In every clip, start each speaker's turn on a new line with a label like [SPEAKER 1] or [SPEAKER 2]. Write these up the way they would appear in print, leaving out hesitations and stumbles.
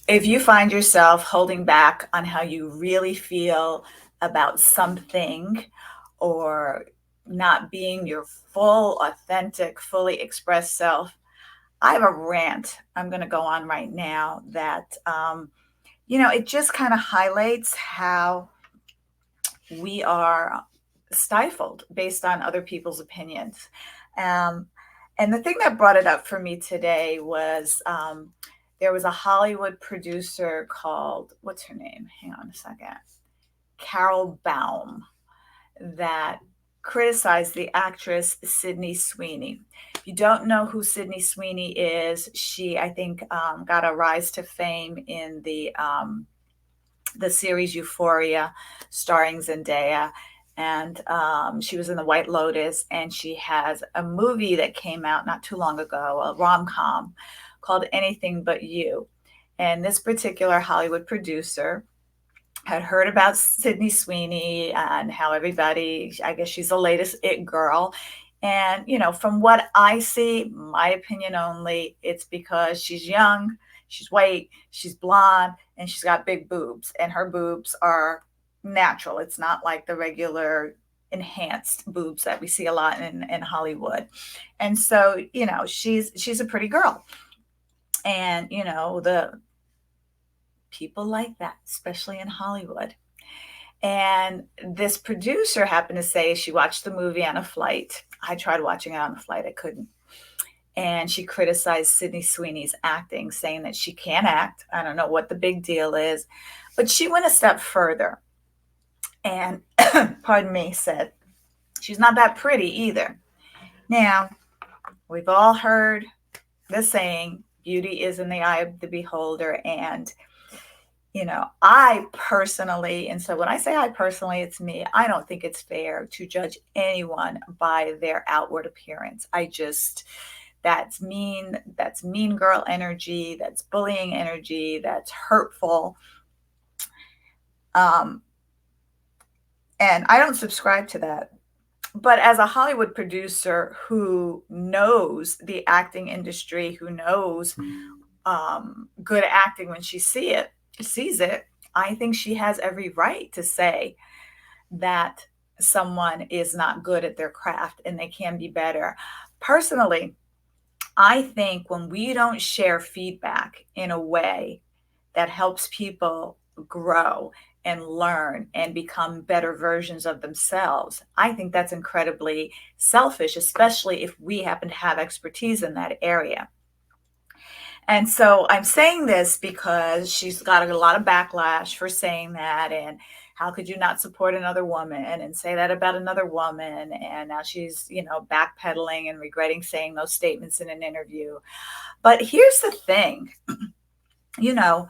[SPEAKER 1] If you find yourself holding back on how you really feel about something or not being your full, authentic, fully expressed self, I have a rant I'm going to go on right now that, it just kind of highlights how we are stifled based on other people's opinions. Um, and the thing that brought it up for me today was there was a Hollywood producer called, what's her name? Hang on a second. Carol Baum, that criticized the actress Sydney Sweeney. If you don't know who Sydney Sweeney is, she, I think, got a rise to fame in the series Euphoria, starring Zendaya. And she was in The White Lotus, and she has a movie that came out not too long ago, a rom com called Anything But You. And this particular Hollywood producer had heard about Sydney Sweeney and how everybody, I guess she's the latest it girl. And, from what I see, my opinion only, it's because she's young, she's white, she's blonde, and she's got big boobs. And her boobs are natural. It's not like the regular enhanced boobs that we see a lot in Hollywood. And so, she's a pretty girl. And, the people like that, especially in Hollywood. And this producer happened to say she watched the movie on a flight. I tried watching it on a flight, I couldn't. And she criticized Sydney Sweeney's acting, saying that she can't act. I don't know what the big deal is. But she went a step further and, pardon me, said she's not that pretty either. Now, we've all heard the saying, beauty is in the eye of the beholder. And I personally, and so when I say I personally, it's me, I don't think it's fair to judge anyone by their outward appearance. That's mean. That's mean girl energy. That's bullying energy. That's hurtful. Um, and I don't subscribe to that. But as a Hollywood producer who knows the acting industry, who knows good acting when she sees it, I think she has every right to say that someone is not good at their craft and they can be better. Personally, I think when we don't share feedback in a way that helps people grow and learn and become better versions of themselves, I think that's incredibly selfish, especially if we happen to have expertise in that area. And so I'm saying this because she's got a lot of backlash for saying that. And how could you not support another woman and say that about another woman? And now she's, backpedaling and regretting saying those statements in an interview. But here's the thing, you know,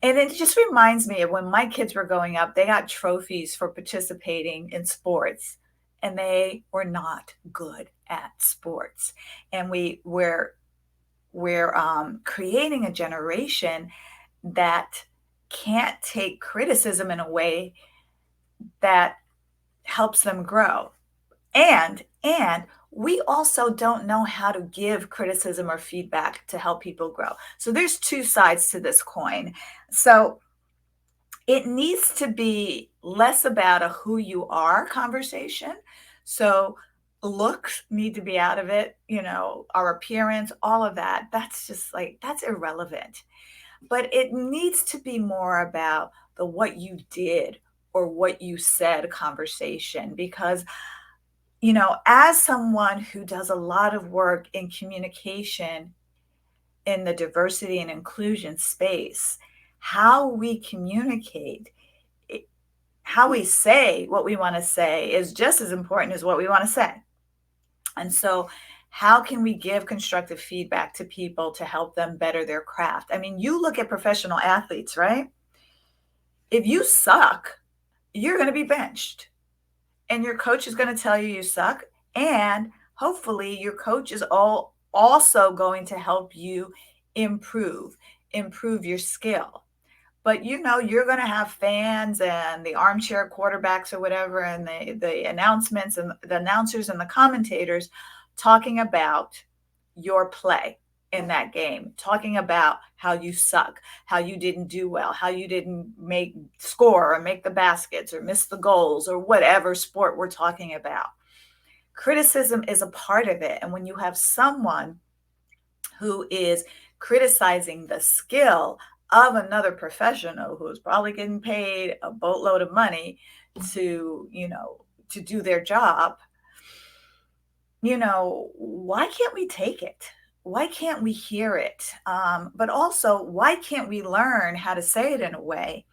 [SPEAKER 1] and it just reminds me of when my kids were growing up, they got trophies for participating in sports and they were not good at sports. And we're creating a generation that can't take criticism in a way that helps them grow. And we also don't know how to give criticism or feedback to help people grow. So there's two sides to this coin. So it needs to be less about a who you are conversation. So looks need to be out of it, our appearance, all of that. That's just like, that's irrelevant. But it needs to be more about the what you did or what you said conversation. Because, as someone who does a lot of work in communication in the diversity and inclusion space, how we communicate, how we say what we want to say is just as important as what we want to say. And so, how can we give constructive feedback to people to help them better their craft? I mean, you look at professional athletes, right? If you suck, you're going to be benched. And your coach is going to tell you you suck. And hopefully, your coach is also going to help you improve your skill. But you're going to have fans and the armchair quarterbacks or whatever, and the announcements and the announcers and the commentators talking about your play. in that game, talking about how you suck, how you didn't do well, how you didn't make score or make the baskets or miss the goals or whatever sport we're talking about. Criticism is a part of it. And when you have someone who is criticizing the skill of another professional who is probably getting paid a boatload of money to, to do their job, why can't we take it? Why can't we hear it? But also, why can't we learn how to say it in a way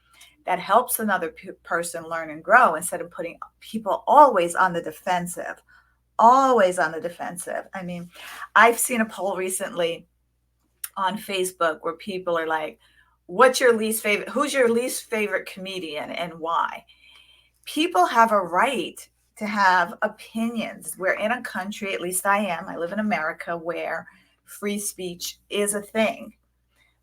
[SPEAKER 1] that helps another person learn and grow instead of putting people always on the defensive? Always on the defensive. I mean, I've seen a poll recently on Facebook where people are like, what's your least favorite? Who's your least favorite comedian and why? People have a right to have opinions. We're in a country, at least I live in America, where free speech is a thing,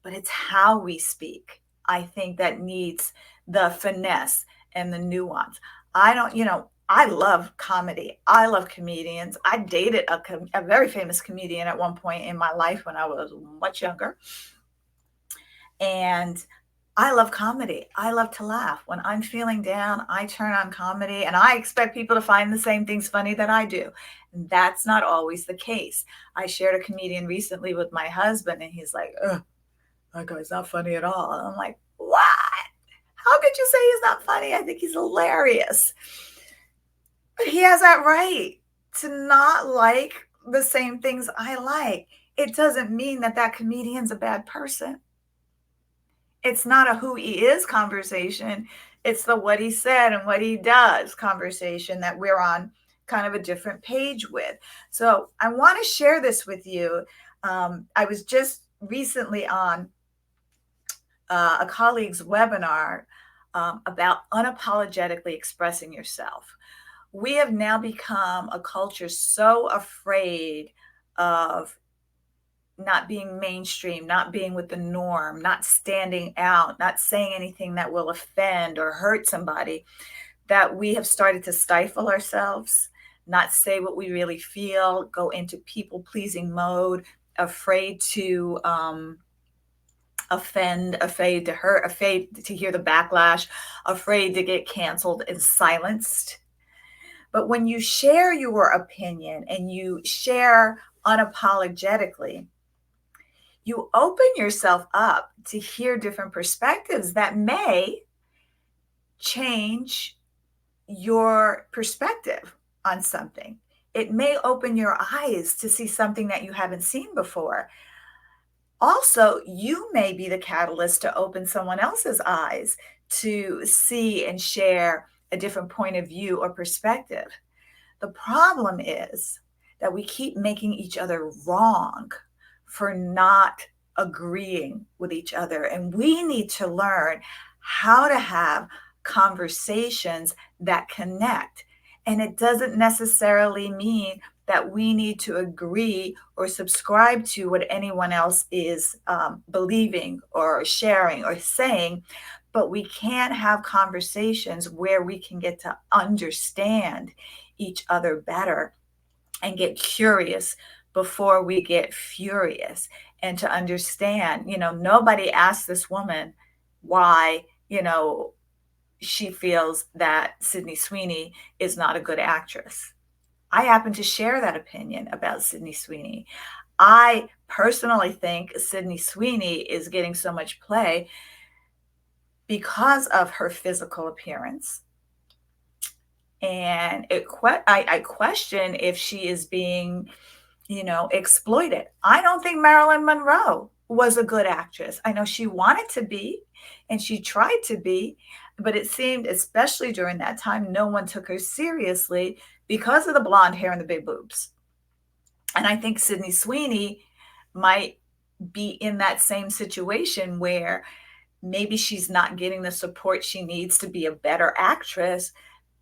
[SPEAKER 1] but it's how we speak, I think, that needs the finesse and the nuance. I love comedy. I love comedians. I dated a very famous comedian at one point in my life when I was much younger. And I love comedy. I love to laugh. When I'm feeling down, I turn on comedy and I expect people to find the same things funny that I do. And that's not always the case. I shared a comedian recently with my husband and he's like, ugh, that guy's not funny at all. And I'm like, what? How could you say he's not funny? I think he's hilarious. But he has that right to not like the same things I like. It doesn't mean that that comedian's a bad person. It's not a who he is conversation. It's the what he said and what he does conversation that we're on kind of a different page with. So I want to share this with you. I was just recently on a colleague's webinar about unapologetically expressing yourself. We have now become a culture so afraid of not being mainstream, not being with the norm, not standing out, not saying anything that will offend or hurt somebody, that we have started to stifle ourselves, not say what we really feel, go into people-pleasing mode, afraid to offend, afraid to hurt, afraid to hear the backlash, afraid to get canceled and silenced. But when you share your opinion and you share unapologetically, you open yourself up to hear different perspectives that may change your perspective on something. It may open your eyes to see something that you haven't seen before. Also, you may be the catalyst to open someone else's eyes to see and share a different point of view or perspective. The problem is that we keep making each other wrong for not agreeing with each other. And we need to learn how to have conversations that connect. And it doesn't necessarily mean that we need to agree or subscribe to what anyone else is believing or sharing or saying, but we can have conversations where we can get to understand each other better and get curious before we get furious, and to understand, nobody asked this woman why, she feels that Sydney Sweeney is not a good actress. I happen to share that opinion about Sydney Sweeney. I personally think Sydney Sweeney is getting so much play because of her physical appearance. And I question if she is being, exploited. I don't think Marilyn Monroe was a good actress. I know she wanted to be and she tried to be, but it seemed, especially during that time, no one took her seriously because of the blonde hair and the big boobs. And I think Sydney Sweeney might be in that same situation where maybe she's not getting the support she needs to be a better actress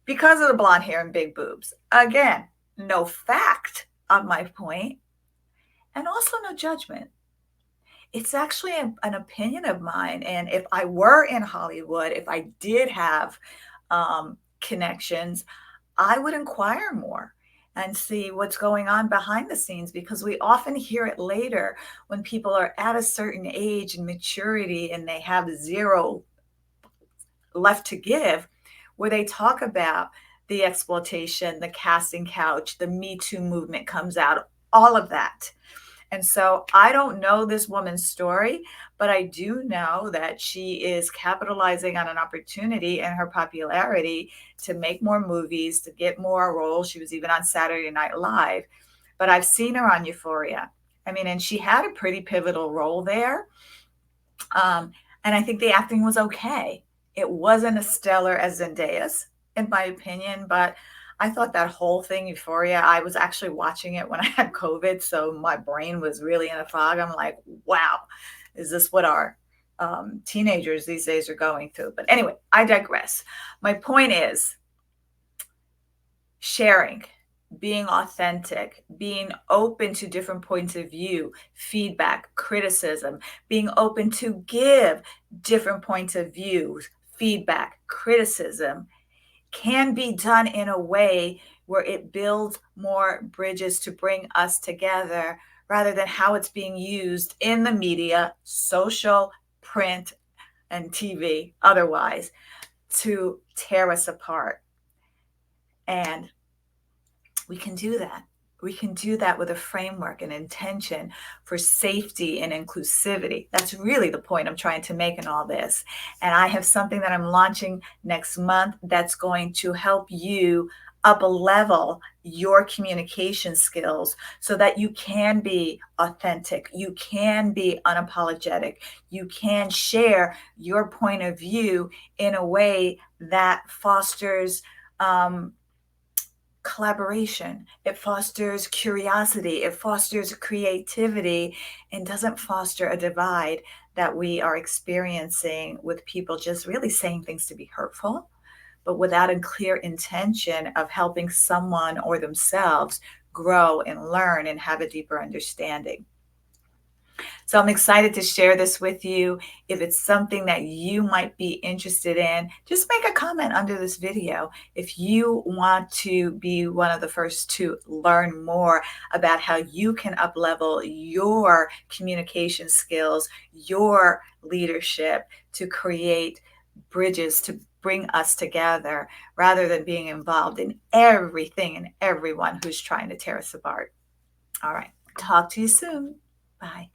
[SPEAKER 1] because of the blonde hair and big boobs. Again, no fact of my point, and also no judgment. It's actually an opinion of mine. And if I were in Hollywood, if I did have connections, I would inquire more. and see what's going on behind the scenes, because we often hear it later when people are at a certain age and maturity and they have zero left to give, where they talk about the exploitation, the casting couch, the Me Too movement comes out, all of that. And so I don't know this woman's story, but I do know that she is capitalizing on an opportunity and her popularity to make more movies, to get more roles. She was even on Saturday Night Live, but I've seen her on Euphoria. I mean, and she had a pretty pivotal role there. And I think the acting was okay. It wasn't as stellar as Zendaya's, in my opinion, but I thought that whole thing, Euphoria, I was actually watching it when I had COVID, so my brain was really in a fog. I'm like, wow, is this what our teenagers these days are going through? But anyway, I digress. My point is sharing, being authentic, being open to different points of view, feedback, criticism, being open to give different points of view, feedback, criticism, can be done in a way where it builds more bridges to bring us together, rather than how it's being used in the media, social, print, and TV, otherwise, to tear us apart. And we can do that. We can do that with a framework and intention for safety and inclusivity. That's really the point I'm trying to make in all this. And I have something that I'm launching next month that's going to help you up level your communication skills so that you can be authentic, you can be unapologetic, you can share your point of view in a way that fosters collaboration, it fosters curiosity, it fosters creativity, and doesn't foster a divide that we are experiencing with people just really saying things to be hurtful, but without a clear intention of helping someone or themselves grow and learn and have a deeper understanding. So I'm excited to share this with you. If it's something that you might be interested in, just make a comment under this video. If you want to be one of the first to learn more about how you can uplevel your communication skills, your leadership, to create bridges to bring us together, rather than being involved in everything and everyone who's trying to tear us apart. All right. Talk to you soon. Bye.